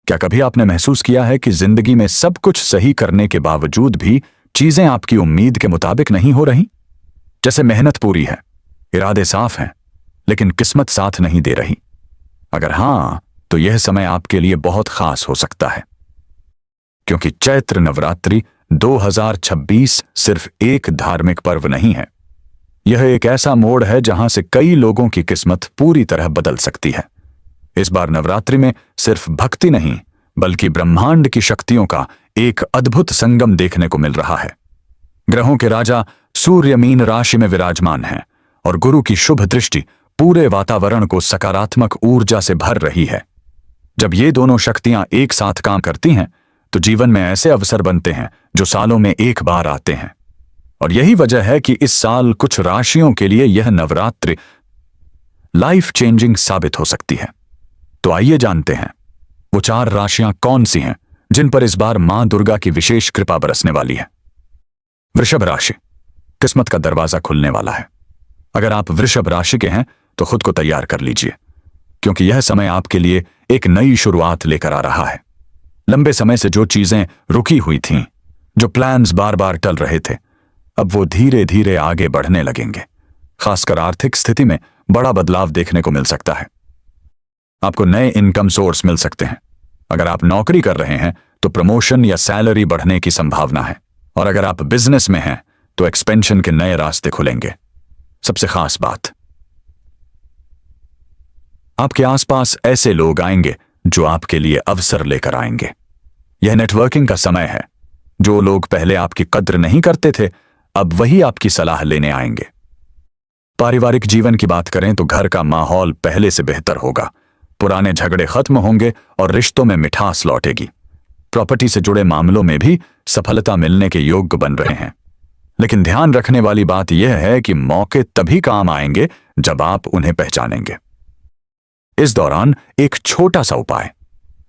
क्या कभी आपने महसूस किया है कि जिंदगी में सब कुछ सही करने के बावजूद भी चीजें आपकी उम्मीद के मुताबिक नहीं हो रही? जैसे मेहनत पूरी है, इरादे साफ हैं, लेकिन किस्मत साथ नहीं दे रही। अगर हां, तो यह समय आपके लिए बहुत खास हो सकता है, क्योंकि चैत्र नवरात्रि 2026 सिर्फ एक धार्मिक पर्व नहीं है। यह एक ऐसा मोड़ है जहां से कई लोगों की किस्मत पूरी तरह बदल सकती है। इस बार नवरात्रि में सिर्फ भक्ति नहीं, बल्कि ब्रह्मांड की शक्तियों का एक अद्भुत संगम देखने को मिल रहा है। ग्रहों के राजा सूर्य मीन राशि में विराजमान हैं और गुरु की शुभ दृष्टि पूरे वातावरण को सकारात्मक ऊर्जा से भर रही है। जब ये दोनों शक्तियां एक साथ काम करती हैं, तो जीवन में ऐसे अवसर बनते हैं जो सालों में एक बार आते हैं। और यही वजह है कि इस साल कुछ राशियों के लिए यह नवरात्रि लाइफ चेंजिंग साबित हो सकती है। तो आइए जानते हैं वो 4 राशियां कौन सी हैं जिन पर इस बार मां दुर्गा की विशेष कृपा बरसने वाली है। वृषभ राशि, किस्मत का दरवाजा खुलने वाला है। अगर आप वृषभ राशि के हैं तो खुद को तैयार कर लीजिए, क्योंकि यह समय आपके लिए एक नई शुरुआत लेकर आ रहा है। लंबे समय से जो चीजें रुकी हुई थीं, जो प्लान्स बार बार टल रहे थे, अब वो धीरे धीरे आगे बढ़ने लगेंगे। खासकर आर्थिक स्थिति में बड़ा बदलाव देखने को मिल सकता है। आपको नए इनकम सोर्स मिल सकते हैं। अगर आप नौकरी कर रहे हैं तो प्रमोशन या सैलरी बढ़ने की संभावना है, और अगर आप बिजनेस में हैं तो एक्सपेंशन के नए रास्ते खुलेंगे। सबसे खास बात, आपके आसपास ऐसे लोग आएंगे जो आपके लिए अवसर लेकर आएंगे। यह नेटवर्किंग का समय है। जो लोग पहले आपकी कद्र नहीं करते थे, अब वही आपकी सलाह लेने आएंगे। पारिवारिक जीवन की बात करें तो घर का माहौल पहले से बेहतर होगा। पुराने झगड़े खत्म होंगे और रिश्तों में मिठास लौटेगी। प्रॉपर्टी से जुड़े मामलों में भी सफलता मिलने के योग्य बन रहे हैं। लेकिन ध्यान रखने वाली बात यह है कि मौके तभी काम आएंगे जब आप उन्हें पहचानेंगे। इस दौरान एक छोटा सा उपाय,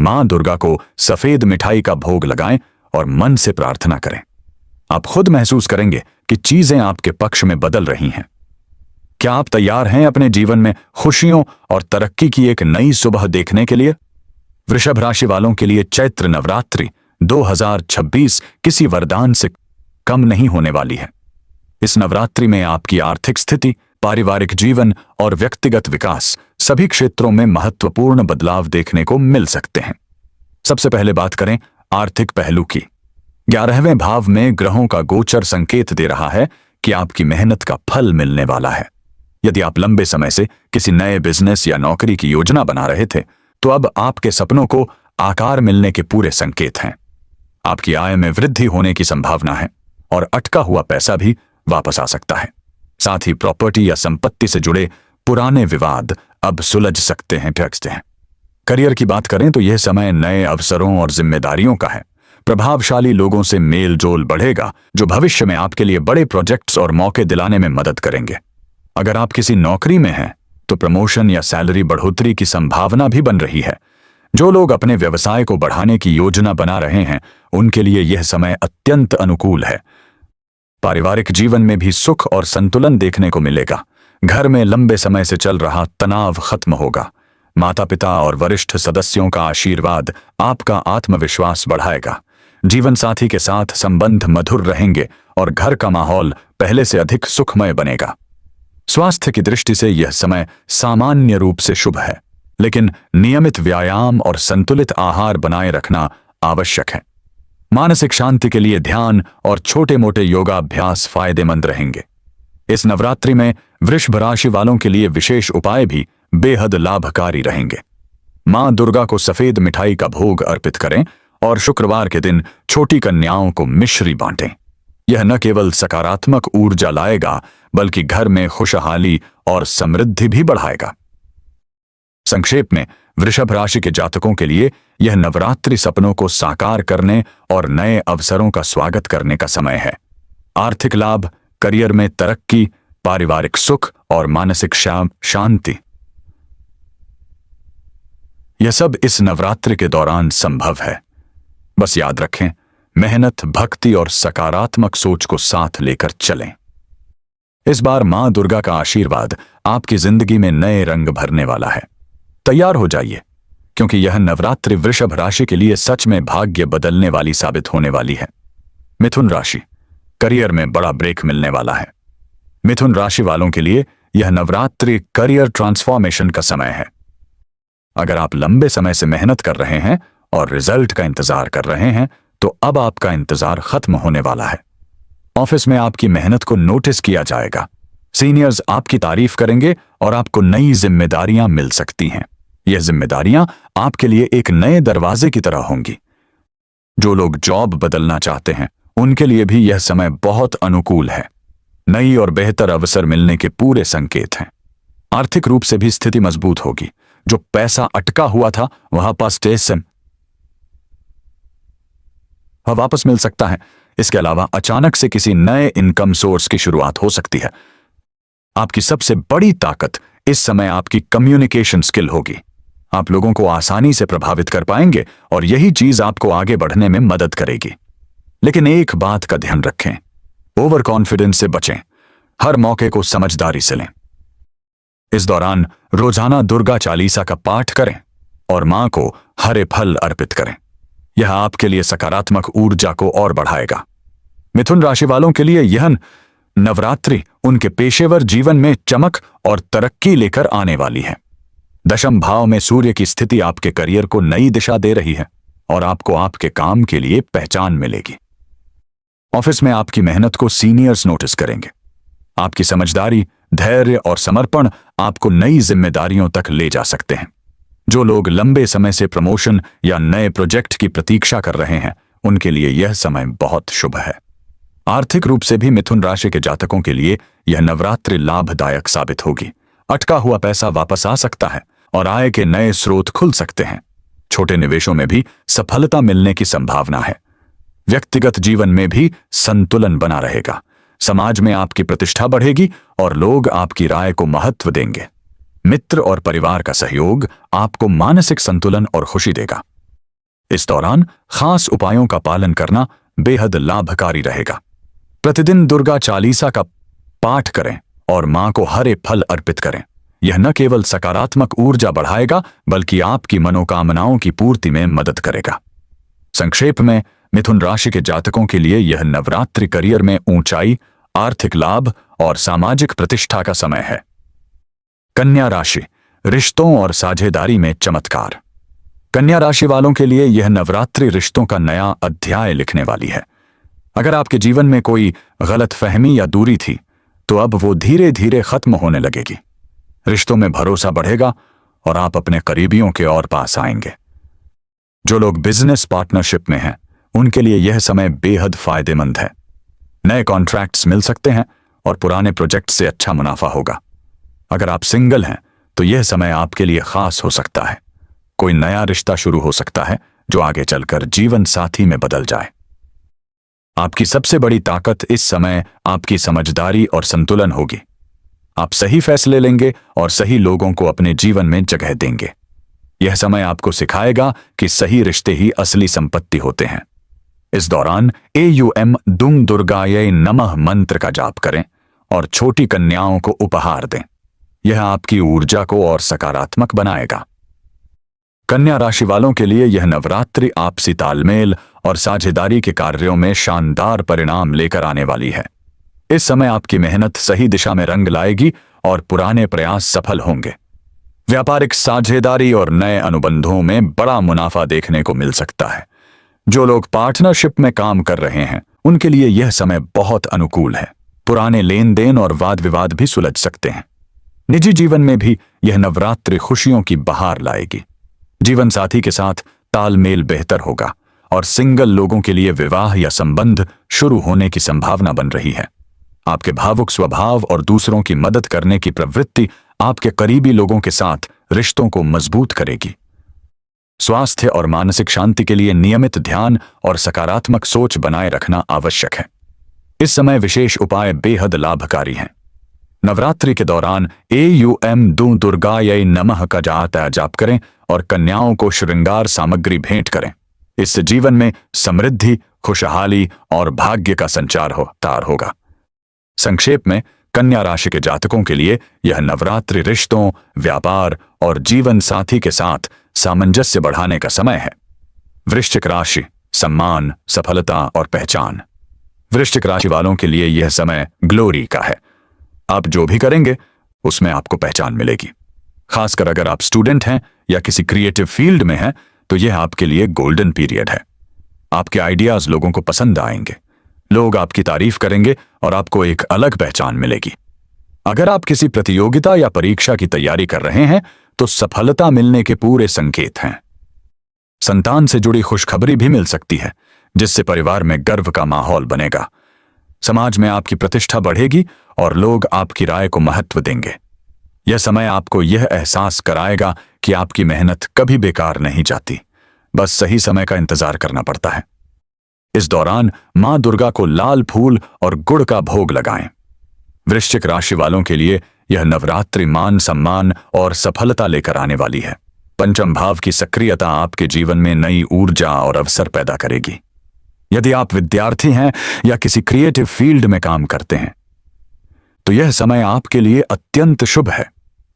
मां दुर्गा को सफेद मिठाई का भोग लगाएं और मन से प्रार्थना करें। आप खुद महसूस करेंगे कि चीजें आपके पक्ष में बदल रही हैं। क्या आप तैयार हैं अपने जीवन में खुशियों और तरक्की की एक नई सुबह देखने के लिए? वृषभ राशि वालों के लिए चैत्र नवरात्रि 2026 किसी वरदान से कम नहीं होने वाली है। इस नवरात्रि में आपकी आर्थिक स्थिति, पारिवारिक जीवन और व्यक्तिगत विकास सभी क्षेत्रों में महत्वपूर्ण बदलाव देखने को मिल सकते हैं। सबसे पहले बात करें आर्थिक पहलू की। 11वें भाव में ग्रहों का गोचर संकेत दे रहा है कि आपकी मेहनत का फल मिलने वाला है। यदि आप लंबे समय से किसी नए बिजनेस या नौकरी की योजना बना रहे थे, तो अब आपके सपनों को आकार मिलने के पूरे संकेत हैं। आपकी आय में वृद्धि होने की संभावना है और अटका हुआ पैसा भी वापस आ सकता है। साथ ही प्रॉपर्टी या संपत्ति से जुड़े पुराने विवाद अब सुलझ सकते हैं। करियर की बात करें तो यह समय नए अवसरों और जिम्मेदारियों का है। प्रभावशाली लोगों से मेल जोल बढ़ेगा, जो भविष्य में आपके लिए बड़े प्रोजेक्ट्स और मौके दिलाने में मदद करेंगे। अगर आप किसी नौकरी में हैं तो प्रमोशन या सैलरी बढ़ोतरी की संभावना भी बन रही है। जो लोग अपने व्यवसाय को बढ़ाने की योजना बना रहे हैं, उनके लिए यह समय अत्यंत अनुकूल है। पारिवारिक जीवन में भी सुख और संतुलन देखने को मिलेगा। घर में लंबे समय से चल रहा तनाव खत्म होगा। माता पिता और वरिष्ठ सदस्यों का आशीर्वाद आपका आत्मविश्वास बढ़ाएगा। जीवन साथी के साथ संबंध मधुर रहेंगे और घर का माहौल पहले से अधिक सुखमय बनेगा। स्वास्थ्य की दृष्टि से यह समय सामान्य रूप से शुभ है, लेकिन नियमित व्यायाम और संतुलित आहार बनाए रखना आवश्यक है। मानसिक शांति के लिए ध्यान और छोटे मोटे योगाभ्यास फायदेमंद रहेंगे। इस नवरात्रि में वृषभ राशि वालों के लिए विशेष उपाय भी बेहद लाभकारी रहेंगे। मां दुर्गा को सफेद मिठाई का भोग अर्पित करें और शुक्रवार के दिन छोटी कन्याओं को मिश्री बांटें। यह न केवल सकारात्मक ऊर्जा लाएगा, बल्कि घर में खुशहाली और समृद्धि भी बढ़ाएगा। संक्षेप में, वृषभ राशि के जातकों के लिए यह नवरात्रि सपनों को साकार करने और नए अवसरों का स्वागत करने का समय है। आर्थिक लाभ, करियर में तरक्की, पारिवारिक सुख और मानसिक शांति, यह सब इस नवरात्रि के दौरान संभव है। बस याद रखें, मेहनत, भक्ति और सकारात्मक सोच को साथ लेकर चलें। इस बार मां दुर्गा का आशीर्वाद आपकी जिंदगी में नए रंग भरने वाला है। तैयार हो जाइए, क्योंकि यह नवरात्रि वृषभ राशि के लिए सच में भाग्य बदलने वाली साबित होने वाली है। मिथुन राशि, करियर में बड़ा ब्रेक मिलने वाला है। मिथुन राशि वालों के लिए यह नवरात्रि करियर ट्रांसफॉर्मेशन का समय है। अगर आप लंबे समय से मेहनत कर रहे हैं और रिजल्ट का इंतजार कर रहे हैं, तो अब आपका इंतजार खत्म होने वाला है। ऑफिस में आपकी मेहनत को नोटिस किया जाएगा। सीनियर्स आपकी तारीफ करेंगे और आपको नई जिम्मेदारियां मिल सकती हैं। यह जिम्मेदारियां आपके लिए एक नए दरवाजे की तरह होंगी। जो लोग जॉब बदलना चाहते हैं, उनके लिए भी यह समय बहुत अनुकूल है। नई और बेहतर अवसर मिलने के पूरे संकेत हैं। आर्थिक रूप से भी स्थिति मजबूत होगी। जो पैसा अटका हुआ था वह वापस मिल सकता है। इसके अलावा अचानक से किसी नए इनकम सोर्स की शुरुआत हो सकती है। आपकी सबसे बड़ी ताकत इस समय आपकी कम्युनिकेशन स्किल होगी। आप लोगों को आसानी से प्रभावित कर पाएंगे और यही चीज आपको आगे बढ़ने में मदद करेगी। लेकिन एक बात का ध्यान रखें, ओवर कॉन्फिडेंस से बचें। हर मौके को समझदारी से लें। इस दौरान रोजाना दुर्गा चालीसा का पाठ करें और मां को हरे फल अर्पित करें। यह आपके लिए सकारात्मक ऊर्जा को और बढ़ाएगा। मिथुन राशि वालों के लिए यह नवरात्रि उनके पेशेवर जीवन में चमक और तरक्की लेकर आने वाली है। दशम भाव में सूर्य की स्थिति आपके करियर को नई दिशा दे रही है और आपको आपके काम के लिए पहचान मिलेगी। ऑफिस में आपकी मेहनत को सीनियर्स नोटिस करेंगे। आपकी समझदारी, धैर्य और समर्पण आपको नई जिम्मेदारियों तक ले जा सकते हैं। जो लोग लंबे समय से प्रमोशन या नए प्रोजेक्ट की प्रतीक्षा कर रहे हैं, उनके लिए यह समय बहुत शुभ है। आर्थिक रूप से भी मिथुन राशि के जातकों के लिए यह नवरात्रि लाभदायक साबित होगी। अटका हुआ पैसा वापस आ सकता है और आय के नए स्रोत खुल सकते हैं। छोटे निवेशों में भी सफलता मिलने की संभावना है। व्यक्तिगत जीवन में भी संतुलन बना रहेगा। समाज में आपकी प्रतिष्ठा बढ़ेगी और लोग आपकी राय को महत्व देंगे। मित्र और परिवार का सहयोग आपको मानसिक संतुलन और खुशी देगा। इस दौरान खास उपायों का पालन करना बेहद लाभकारी रहेगा। प्रतिदिन दुर्गा चालीसा का पाठ करें और मां को हरे फल अर्पित करें। यह न केवल सकारात्मक ऊर्जा बढ़ाएगा, बल्कि आपकी मनोकामनाओं की पूर्ति में मदद करेगा। संक्षेप में, मिथुन राशि के जातकों के लिए यह नवरात्रि करियर में ऊंचाई, आर्थिक लाभ और सामाजिक प्रतिष्ठा का समय है। कन्या राशि, रिश्तों और साझेदारी में चमत्कार। कन्या राशि वालों के लिए यह नवरात्रि रिश्तों का नया अध्याय लिखने वाली है। अगर आपके जीवन में कोई गलतफहमी या दूरी थी, तो अब वो धीरे धीरे खत्म होने लगेगी। रिश्तों में भरोसा बढ़ेगा और आप अपने करीबियों के और पास आएंगे। जो लोग बिजनेस पार्टनरशिप में हैं, उनके लिए यह समय बेहद फायदेमंद है। नए कॉन्ट्रैक्ट्स मिल सकते हैं और पुराने प्रोजेक्ट से अच्छा मुनाफा होगा। अगर आप सिंगल हैं, तो यह समय आपके लिए खास हो सकता है। कोई नया रिश्ता शुरू हो सकता है जो आगे चलकर जीवन साथी में बदल जाए। आपकी सबसे बड़ी ताकत इस समय आपकी समझदारी और संतुलन होगी। आप सही फैसले लेंगे और सही लोगों को अपने जीवन में जगह देंगे। यह समय आपको सिखाएगा कि सही रिश्ते ही असली संपत्ति होते हैं। इस दौरान AUM दुम दुर्गायै नमः मंत्र का जाप करें और छोटी कन्याओं को उपहार दें। यह आपकी ऊर्जा को और सकारात्मक बनाएगा। कन्या राशि वालों के लिए यह नवरात्रि आपसी तालमेल और साझेदारी के कार्यों में शानदार परिणाम लेकर आने वाली है। इस समय आपकी मेहनत सही दिशा में रंग लाएगी और पुराने प्रयास सफल होंगे। व्यापारिक साझेदारी और नए अनुबंधों में बड़ा मुनाफा देखने को मिल सकता है। जो लोग पार्टनरशिप में काम कर रहे हैं, उनके लिए यह समय बहुत अनुकूल है। पुराने लेन देन और वाद विवाद भी सुलझ सकते हैं। निजी जीवन में भी यह नवरात्रि खुशियों की बहार लाएगी। जीवन साथी के साथ तालमेल बेहतर होगा और सिंगल लोगों के लिए विवाह या संबंध शुरू होने की संभावना बन रही है। आपके भावुक स्वभाव और दूसरों की मदद करने की प्रवृत्ति आपके करीबी लोगों के साथ रिश्तों को मजबूत करेगी। स्वास्थ्य और मानसिक शांति के लिए नियमित ध्यान और सकारात्मक सोच बनाए रखना आवश्यक है। इस समय विशेष उपाय बेहद लाभकारी हैं। नवरात्रि के दौरान AUM दुम दुर्गायै नमः का जाप करें और कन्याओं को श्रृंगार सामग्री भेंट करें। इससे जीवन में समृद्धि, खुशहाली और भाग्य का संचार होगा। संक्षेप में, कन्या राशि के जातकों के लिए यह नवरात्रि रिश्तों, व्यापार और जीवन साथी के साथ सामंजस्य बढ़ाने का समय है। वृश्चिक राशि, सम्मान, सफलता और पहचान। वृश्चिक राशि वालों के लिए यह समय ग्लोरी का है। आप जो भी करेंगे उसमें आपको पहचान मिलेगी। खासकर अगर आप स्टूडेंट हैं या किसी क्रिएटिव फील्ड में हैं तो यह आपके लिए गोल्डन पीरियड है। आपके आइडियाज लोगों को पसंद आएंगे, लोग आपकी तारीफ करेंगे और आपको एक अलग पहचान मिलेगी। अगर आप किसी प्रतियोगिता या परीक्षा की तैयारी कर रहे हैं तो सफलता मिलने के पूरे संकेत हैं। संतान से जुड़ी खुशखबरी भी मिल सकती है, जिससे परिवार में गर्व का माहौल बनेगा। समाज में आपकी प्रतिष्ठा बढ़ेगी और लोग आपकी राय को महत्व देंगे। यह समय आपको यह एहसास कराएगा कि आपकी मेहनत कभी बेकार नहीं जाती, बस सही समय का इंतजार करना पड़ता है। इस दौरान मां दुर्गा को लाल फूल और गुड़ का भोग लगाएं। वृश्चिक राशि वालों के लिए यह नवरात्रि मान, सम्मान और सफलता लेकर आने वाली है। पंचम भाव की सक्रियता आपके जीवन में नई ऊर्जा और अवसर पैदा करेगी। यदि आप विद्यार्थी हैं या किसी क्रिएटिव फील्ड में काम करते हैं तो यह समय आपके लिए अत्यंत शुभ है।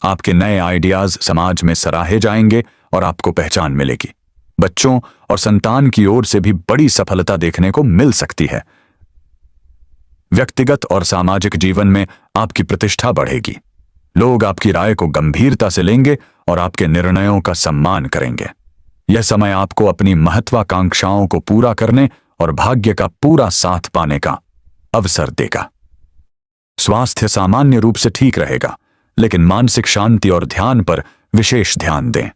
आपके नए आइडियाज समाज में सराहे जाएंगे और आपको पहचान मिलेगी। बच्चों और संतान की ओर से भी बड़ी सफलता देखने को मिल सकती है। व्यक्तिगत और सामाजिक जीवन में आपकी प्रतिष्ठा बढ़ेगी। लोग आपकी राय को गंभीरता से लेंगे और आपके निर्णयों का सम्मान करेंगे। यह समय आपको अपनी महत्वाकांक्षाओं को पूरा करने और भाग्य का पूरा साथ पाने का अवसर देगा। स्वास्थ्य सामान्य रूप से ठीक रहेगा, लेकिन मानसिक शांति और ध्यान पर विशेष ध्यान दें।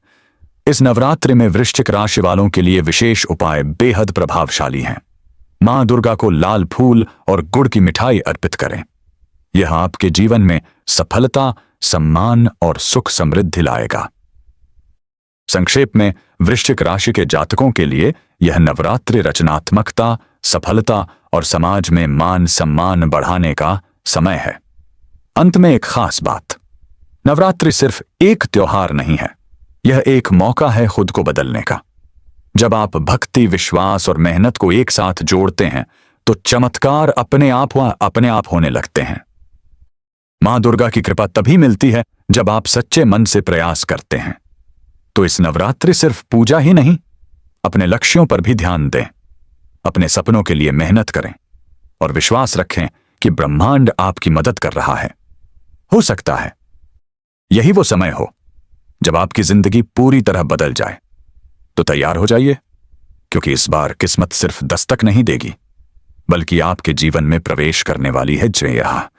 इस नवरात्रि में वृश्चिक राशि वालों के लिए विशेष उपाय बेहद प्रभावशाली हैं। मां दुर्गा को लाल फूल और गुड़ की मिठाई अर्पित करें। यह आपके जीवन में सफलता, सम्मान और सुख समृद्धि लाएगा। संक्षेप में, वृश्चिक राशि के जातकों के लिए यह नवरात्रि रचनात्मकता, सफलता और समाज में मान सम्मान बढ़ाने का समय है। अंत में एक खास बात, नवरात्रि सिर्फ एक त्योहार नहीं है, यह एक मौका है खुद को बदलने का। जब आप भक्ति, विश्वास और मेहनत को एक साथ जोड़ते हैं तो चमत्कार अपने आप होने लगते हैं। मां दुर्गा की कृपा तभी मिलती है जब आप सच्चे मन से प्रयास करते हैं। तो इस नवरात्रि सिर्फ पूजा ही नहीं, अपने लक्ष्यों पर भी ध्यान दें, अपने सपनों के लिए मेहनत करें और विश्वास रखें कि ब्रह्मांड आपकी मदद कर रहा है। हो सकता है यही वो समय हो जब आपकी जिंदगी पूरी तरह बदल जाए। तो तैयार हो जाइए, क्योंकि इस बार किस्मत सिर्फ दस्तक नहीं देगी, बल्कि आपके जीवन में प्रवेश करने वाली है जया।